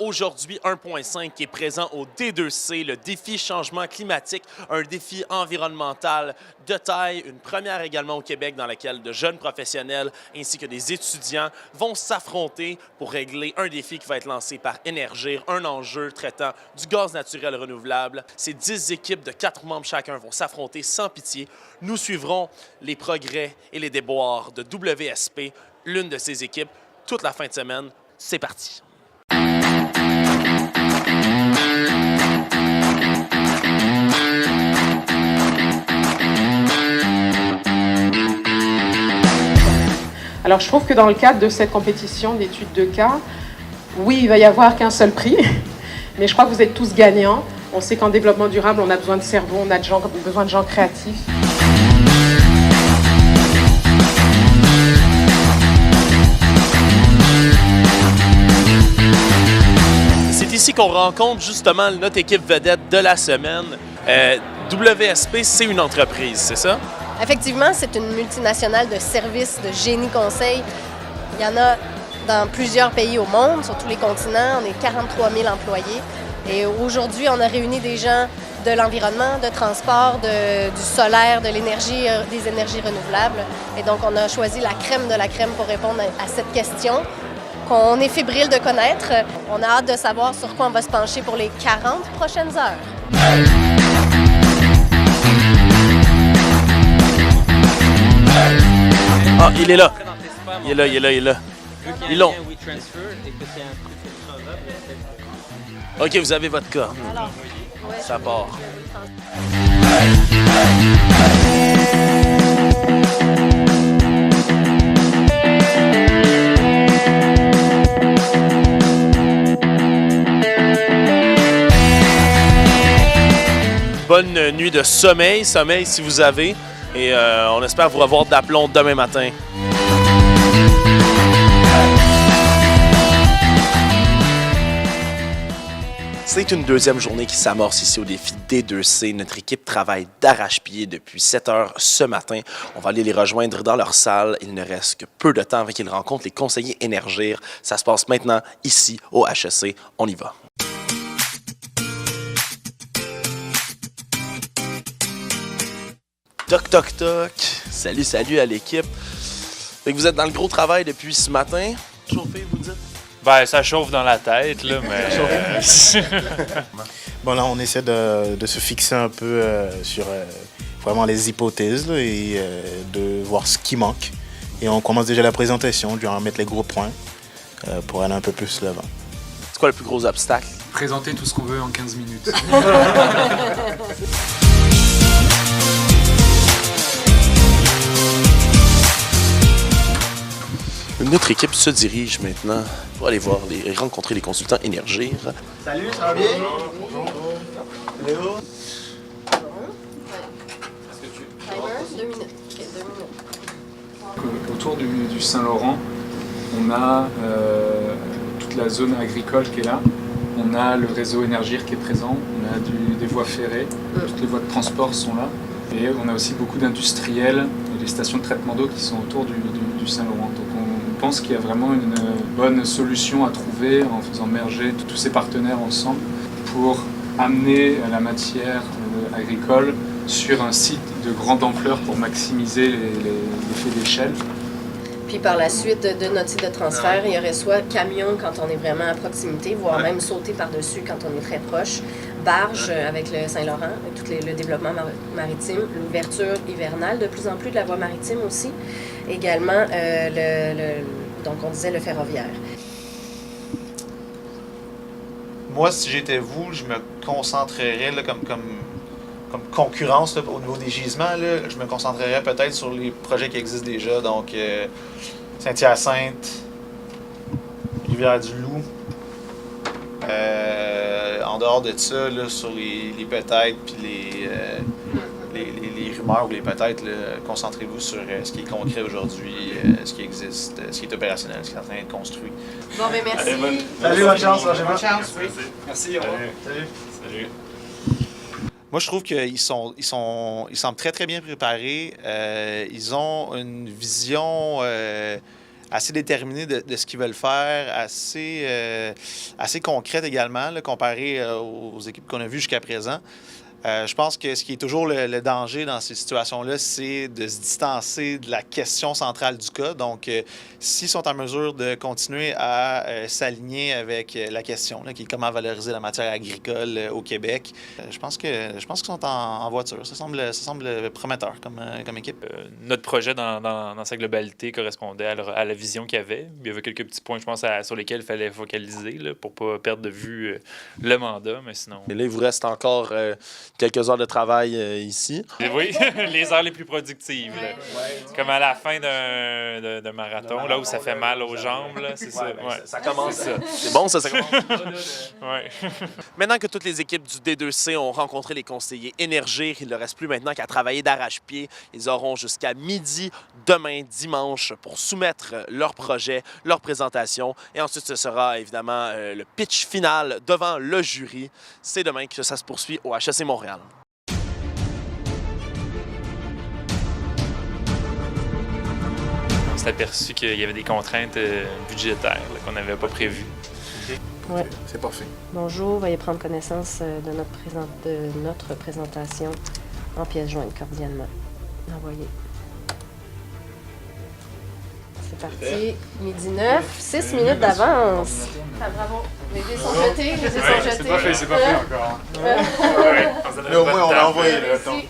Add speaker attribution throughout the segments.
Speaker 1: Aujourd'hui, 1.5 qui est présent au D2C, le défi changement climatique, un défi environnemental de taille, une première également au Québec dans laquelle de jeunes professionnels ainsi que des étudiants vont s'affronter pour régler un défi qui va être lancé par Énergir, un enjeu traitant du gaz naturel renouvelable. Ces 10 équipes de 4 membres chacun vont s'affronter sans pitié. Nous suivrons les progrès et les déboires de WSP, l'une de ces équipes, toute la fin de semaine. C'est parti!
Speaker 2: Alors je trouve que dans le cadre de cette compétition d'études de cas, oui, il va y avoir qu'un seul prix, mais je crois que vous êtes tous gagnants. On sait qu'en développement durable, on a besoin de cerveaux, on a besoin de gens créatifs.
Speaker 1: C'est ici qu'on rencontre justement notre équipe vedette de la semaine. WSP, c'est une entreprise, c'est ça?
Speaker 3: Effectivement, c'est une multinationale de services de génie conseil. Il y en a dans plusieurs pays au monde, sur tous les continents. On est 43 000 employés. Et aujourd'hui, on a réuni des gens de l'environnement, de transport, du solaire, de l'énergie, des énergies renouvelables. Et donc, on a choisi la crème de la crème pour répondre à cette question qu'on est fébrile de connaître. On a hâte de savoir sur quoi on va se pencher pour les 40 prochaines heures.
Speaker 1: Ah, il est là. Il est là, il est là, il est là. Ils l'ont. OK, vous avez votre cas.
Speaker 3: Alors,
Speaker 1: Ça part. Bonne nuit de sommeil si vous avez. Et on espère vous revoir d'aplomb demain matin. C'est une deuxième journée qui s'amorce ici au défi D2C. Notre équipe travaille d'arrache-pied depuis 7 heures ce matin. On va aller les rejoindre dans leur salle. Il ne reste que peu de temps avant qu'ils rencontrent les conseillers Énergir. Ça se passe maintenant ici au HEC. On y va. Toc, toc, toc. Salut, salut à l'équipe. Fait que vous êtes dans le gros travail depuis ce matin. Chauffé, vous dites?
Speaker 4: Ben, ça chauffe dans la tête, là, mais...
Speaker 5: Bon, là, on essaie de se fixer un peu sur vraiment les hypothèses là, et de voir ce qui manque. Et on commence déjà la présentation, du en mettre les gros points pour aller un peu plus l'avant.
Speaker 1: C'est quoi le plus gros obstacle?
Speaker 6: Présenter tout ce qu'on veut en 15 minutes.
Speaker 1: Notre équipe se dirige maintenant pour aller voir rencontrer les consultants Énergir.
Speaker 7: Salut, ça va bien? Bonjour. Léo?
Speaker 3: Timer, 2 minutes. OK, 2 minutes.
Speaker 6: Autour du Saint-Laurent, on a toute la zone agricole qui est là. On a le réseau Énergir qui est présent. On a des voies ferrées. Toutes les voies de transport sont là. Et on a aussi beaucoup d'industriels et des stations de traitement d'eau qui sont autour du Saint-Laurent. Donc on pense qu'il y a vraiment une bonne solution à trouver en faisant merger tous ces partenaires ensemble pour amener la matière agricole sur un site de grande ampleur pour maximiser l'effet d'échelle.
Speaker 3: Puis par la suite de notre site de transfert, il y aurait soit camion quand on est vraiment à proximité, voire même sauter par-dessus quand on est très proche, barge avec le Saint-Laurent, tout le développement maritime, l'ouverture hivernale, de plus en plus de la voie maritime aussi, également donc on disait le ferroviaire.
Speaker 7: Moi, si j'étais vous, je me concentrerais là, comme concurrence là, au niveau des gisements. Là, je me concentrerais peut-être sur les projets qui existent déjà. Donc, Saint-Hyacinthe, Rivière-du-Loup. En dehors de ça, là, sur les peut-être puis les rumeurs ou les peut-être, concentrez-vous sur ce qui est concret aujourd'hui, ce qui existe, ce qui est opérationnel, ce qui est en train d'être construit.
Speaker 3: Bon, ben merci.
Speaker 7: Salut, bonne chance.
Speaker 6: Bonne chance. Merci, au revoir.
Speaker 7: Salut. Moi, je trouve qu'ils semblent très, très bien préparés. Ils ont une vision assez déterminée de ce qu'ils veulent faire, assez concrète également, là, comparée aux équipes qu'on a vues jusqu'à présent. Je pense que ce qui est toujours le danger dans ces situations-là, c'est de se distancer de la question centrale du cas. Donc, s'ils sont en mesure de continuer à s'aligner avec la question, là, qui est comment valoriser la matière agricole au Québec, je pense qu'ils sont en voiture. Ça semble prometteur comme équipe.
Speaker 4: Notre projet dans sa globalité correspondait à la vision qu'il y avait. Il y avait quelques petits points, je pense, sur lesquels il fallait focaliser là, pour ne pas perdre de vue le mandat, mais sinon...
Speaker 1: Et là, il vous reste encore quelques heures de travail ici.
Speaker 4: Et oui, les heures les plus productives. Là. Comme à la fin d'un marathon, là où ça fait mal aux jambes, là, c'est ça. Ouais.
Speaker 1: Ça commence.
Speaker 4: C'est ça.
Speaker 1: C'est bon, ça commence.
Speaker 4: Ouais.
Speaker 1: Maintenant que toutes les équipes du D2C ont rencontré les conseillers Énergir, il ne leur reste plus maintenant qu'à travailler d'arrache-pied. Ils auront jusqu'à midi demain, dimanche, pour soumettre leur projet, leur présentation. Et ensuite, ce sera évidemment le pitch final devant le jury. C'est demain que ça se poursuit au HEC Montréal.
Speaker 4: On s'est aperçu qu'il y avait des contraintes budgétaires là, qu'on n'avait pas prévues.
Speaker 8: Ouais.
Speaker 5: C'est parfait.
Speaker 8: Bonjour, veuillez prendre connaissance de notre présentation en pièces jointes cordialement. Envoyez. C'est parti. Midi 9, 6 minutes d'avance. Ah, bravo. Les dés sont jetés, les dés sont jetés.
Speaker 6: C'est pas fait encore.
Speaker 5: Mais au moins, on l'a envoyé. Là, attends.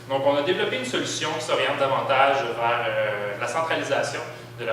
Speaker 4: Donc, on a développé une solution qui s'oriente davantage vers la centralisation des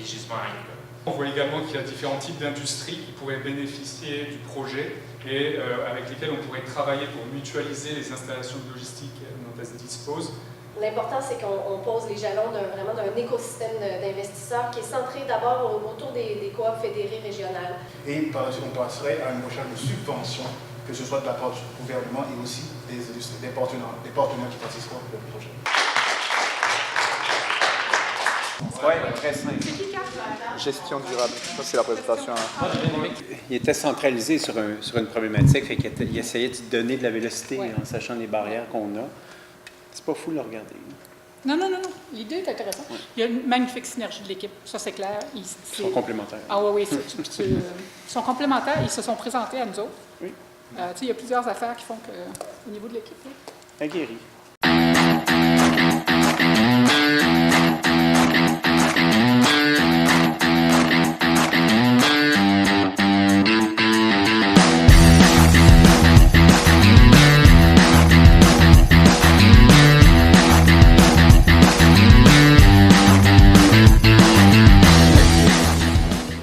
Speaker 4: gisements agricoles.
Speaker 6: On voit également qu'il y a différents types d'industries qui pourraient bénéficier du projet et avec lesquelles on pourrait travailler pour mutualiser les installations logistiques dont elles disposent.
Speaker 8: L'important, c'est qu'on pose les jalons vraiment d'un écosystème d'investisseurs qui est centré d'abord autour des coops fédérées régionales.
Speaker 9: Et par la suite, on passerait à une recherche de subventions, que ce soit de la part du gouvernement et aussi des partenaires qui participent au projet.
Speaker 10: Oui, très simple. Gestion durable. Ça, c'est la présentation.
Speaker 11: Il était centralisé sur une problématique, fait qu'il essayait de donner de la vélocité en sachant les barrières qu'on a. C'est pas fou de le regarder.
Speaker 12: Non. L'idée est intéressante. Ouais. Il y a une magnifique synergie de l'équipe, ça c'est clair.
Speaker 11: Ils sont complémentaires.
Speaker 12: Ah oui, ils sont complémentaires. Ils se sont présentés à nous autres.
Speaker 11: Oui.
Speaker 12: Il y a plusieurs affaires qui font qu'au niveau de l'équipe.
Speaker 11: Aguerri.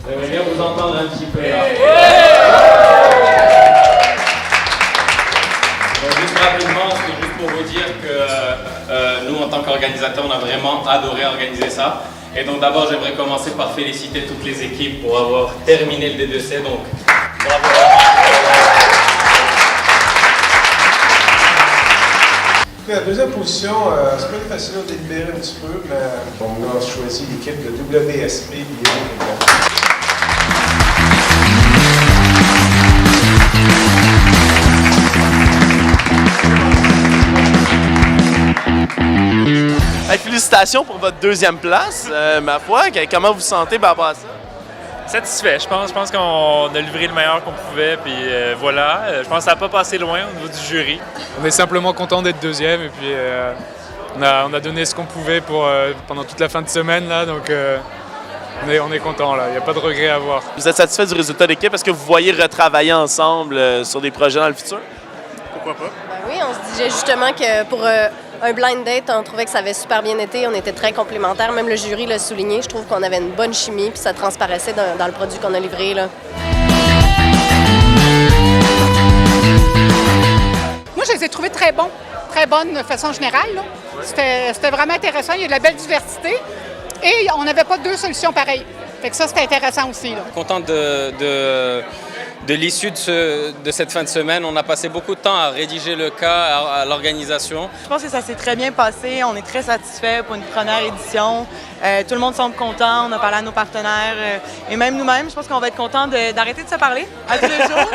Speaker 13: J'aimerais bien vous entendre un petit peu là. Juste rapidement, c'est juste pour vous dire que nous, en tant qu'organisateurs, on a vraiment adoré organiser ça. Et donc d'abord, j'aimerais commencer par féliciter toutes les équipes pour avoir terminé le D2C. Donc, bravo.
Speaker 9: La deuxième position, c'est pas facile de délibérer un petit peu, mais on a choisi l'équipe de WSP Lyon.
Speaker 1: Félicitations pour votre deuxième place, ma foi. Comment vous vous sentez par rapport à ça?
Speaker 4: Satisfait, je pense qu'on a livré le meilleur qu'on pouvait, puis voilà. Je pense que ça n'a pas passé loin au niveau du jury.
Speaker 6: On est simplement content d'être deuxième et puis on a donné ce qu'on pouvait pendant toute la fin de semaine là, donc on est content là, il n'y a pas de regret à avoir.
Speaker 1: Vous êtes satisfait du résultat d'équipe? Est-ce que vous voyez retravailler ensemble sur des projets dans le futur?
Speaker 5: Pourquoi pas?
Speaker 3: Ben oui, on se disait justement que pour un blind date, on trouvait que ça avait super bien été. On était très complémentaires. Même le jury l'a souligné. Je trouve qu'on avait une bonne chimie puis ça transparaissait dans le produit qu'on a livré, là.
Speaker 12: Moi, je les ai trouvés très bons. Très bonnes de façon générale. C'était vraiment intéressant. Il y a de la belle diversité. Et on n'avait pas 2 solutions pareilles. Fait que ça, c'était intéressant aussi. Là.
Speaker 13: Content de l'issue de cette fin de semaine. On a passé beaucoup de temps à rédiger le cas, à l'organisation.
Speaker 14: Je pense que ça s'est très bien passé. On est très satisfaits pour une première édition. Tout le monde semble content. On a parlé à nos partenaires. Et même nous-mêmes, je pense qu'on va être contents d'arrêter de se parler à tous les jours.